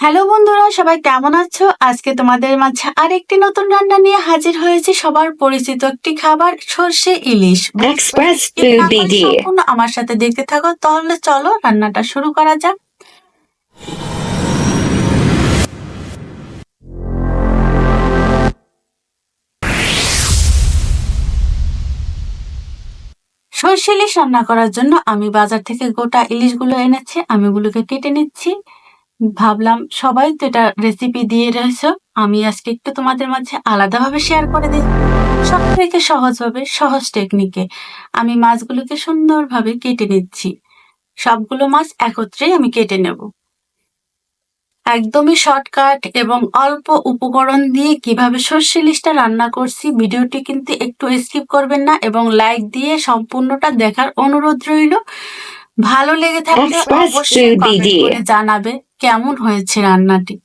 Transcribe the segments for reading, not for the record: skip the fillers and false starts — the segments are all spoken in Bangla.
হ্যালো বন্ধুরা, সবাই কেমন আছো? আজকে তোমাদের মাঝে আরেকটি নতুন রান্না নিয়ে হাজির হয়েছি। সবার পরিচিত একটি খাবার, সর্ষে ইলিশ। Express এই Food রান্নাটা BD. সম্পূর্ণ আমার সাথে দেখতে থাকো। তাহলে চলো রান্নাটা শুরু করা যাক। সর্ষে ইলিশ রান্না করার জন্য আমি বাজার থেকে গোটা ইলিশগুলো এনেছি। আমি ওগুলোকে কেটে নিচ্ছি। ভাবলাম সবাই তো এটা রেসিপি দিয়ে রয়েছে, আমি আজকে একটু তোমাদের মাঝে আলাদাভাবে শেয়ার করে দিই। সব থেকে সহজভাবে, সহজ টেকনিকে আমি মাছগুলোকে সুন্দরভাবে কেটে নিচ্ছি। সবগুলো মাছ একত্রেই আমি কেটে নেব। একদমই শর্টকাট এবং অল্প উপকরণ দিয়ে কিভাবে সর্ষে ইলিশটা রান্না করছি, ভিডিওটি কিন্তু একটু স্কিপ করবেন না এবং লাইক দিয়ে সম্পূর্ণটা দেখার অনুরোধ রইল। ভালো লেগে থাকলে Express অবশ্যই Food কমেন্ট BD. করে জানাবে কেমন হয়েছে রান্নাটি।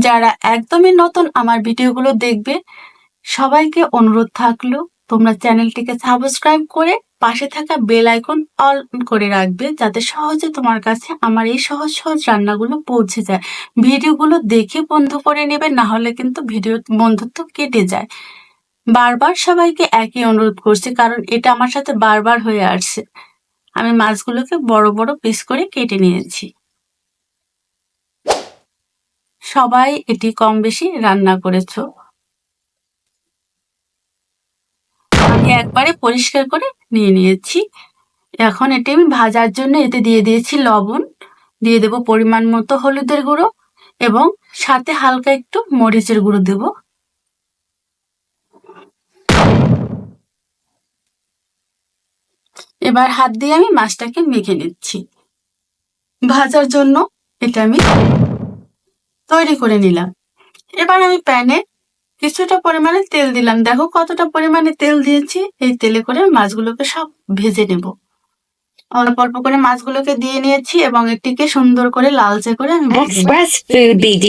যারা একদমই নতুন আমার ভিডিওগুলো দেখবে, সবাইকে অনুরোধ থাকলো তোমরা চ্যানেলটিকে সাবস্ক্রাইব করে পাশে থাকা বেল আইকন অল করে রাখবে, যাতে সহজে তোমার কাছে আমার এই সহজ সহজ রান্নাগুলো পৌঁছে যায়। ভিডিওগুলো দেখে বন্ধ করে নেবে, না হলে কিন্তু ভিডিও বন্ধুত্ব কেটে যায়। বারবার সবাইকে একই অনুরোধ করছি, কারণ এটা আমার সাথে বারবার হয়ে আসছে। আমি মাছগুলোকে বড় বড় পিস করে কেটে নিয়েছি। সবাই এটি কম বেশি রান্না করেছো। আমি একবারে পরিষ্কার করে নিয়ে নিয়েছি। এখন এটি আমি ভাজার জন্য এতে দিয়ে দিয়েছি লবণ, দিয়ে দেব পরিমাণ মতো হলুদের গুঁড়ো এবং সাথে হালকা একটু মরিচের গুঁড়ো দেব। এবার হাত দিয়ে আমি মাছটাকে মেখে নিচ্ছি। ভাজার জন্য এটা আমি তৈরি করে নিলাম। এবার আমি প্যানে কিছুটা পরিমাণে তেল দিলাম। দেখো কতটা পরিমাণে তেল দিয়েছি। এই তেলে করে মাছগুলোকে সব ভেজে নেব। অল্প অল্প করে মাছগুলোকে দিয়ে নিয়েছি এবং এটিকে সুন্দর করে লালচে করে আমি ভেজে নেব। Express Food BD.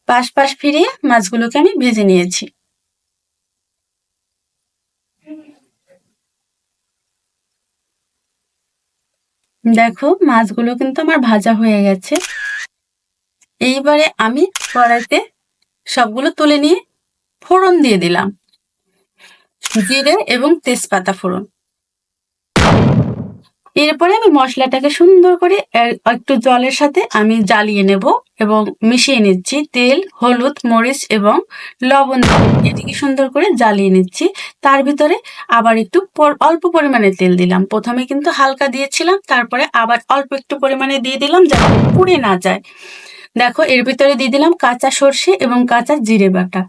পাশ পাশ ফিরিয়ে মাছগুলোকে আমি ভেজে নিয়েছি। দেখো মাছগুলো কিন্তু আমার ভাজা হয়ে গেছে। এইবারে আমি কড়াইতে সবগুলো তুলে নিয়ে ফোড়ন দিয়ে দিলাম, জিরে এবং তেজপাতা ফোড়ন। এরপরে আমি মশলাটাকে সুন্দর করে একটু জলের সাথে আমি জ্বালিয়ে নেব এবং মিশিয়ে নিচ্ছি। তেল, হলুদ, মরিচ এবং লবণ এটিকে সুন্দর করে জ্বালিয়ে নিচ্ছি। তার ভিতরে আবার একটু অল্প পরিমাণে তেল দিলাম। প্রথমে কিন্তু হালকা দিয়েছিলাম, তারপরে আবার অল্প একটু পরিমাণে দিয়ে দিলাম যাতে পুড়ে না যায়। দেখো এর ভিতরে দিয়ে দিলাম কাঁচা সর্ষে এবং কাঁচা জিরে বাটা।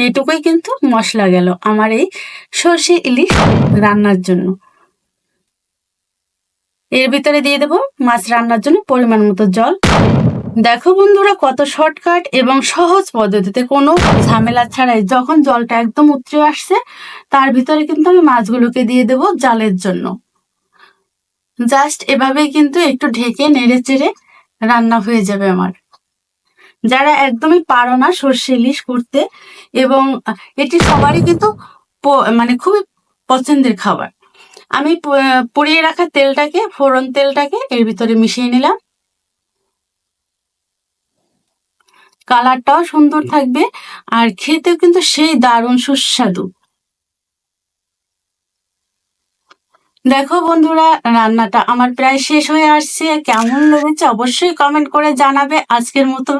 এইটুকুই কিন্তু মশলা গেল আমার এই সর্ষে ইলিশ রান্নার জন্য। এর ভিতরে দিয়ে দেব মাছ রান্নার জন্য পরিমাণ মতো জল। দেখো বন্ধুরা, কত শর্টকাট এবং সহজ পদ্ধতিতে, কোনো ঝামেলা ছাড়াই যখন জলটা একদম উতরে আসছে, তার ভিতরে কিন্তু আমি মাছগুলোকে দিয়ে দেব জালের জন্য। জাস্ট এভাবেই কিন্তু একটু ঢেকে নেড়ে চেড়ে রান্না হয়ে যাবে আমার। যারা একদমই পারো না সর্ষে ইলিশ করতে, এবং এটি সবারই কিন্তু মানে খুবই পছন্দের খাবার। আমি পুড়িয়ে রাখা তেলটাকে, ফোড়ন তেলটাকে এর ভিতরে মিশিয়ে নিলাম। কালারটাও সুন্দর থাকবে আর খেতেও কিন্তু সেই দারুণ সুস্বাদু। দেখো বন্ধুরা, রান্নাটা আমার প্রায় শেষ হয়ে আসছে। কেমন লেগেছে অবশ্যই কমেন্ট করে জানাবে। আজকের মতো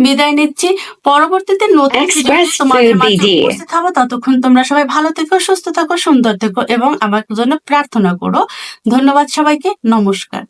বিদায় নিচ্ছি। পরবর্তীতে নতুন ভিডিও তোমাদের মাঝে উপস্থিত হবো। ততক্ষণ তোমরা সবাই ভালো থেকো, সুস্থ থাকো, সুন্দর থেকো এবং আমার জন্য প্রার্থনা করো। ধন্যবাদ সবাইকে। নমস্কার।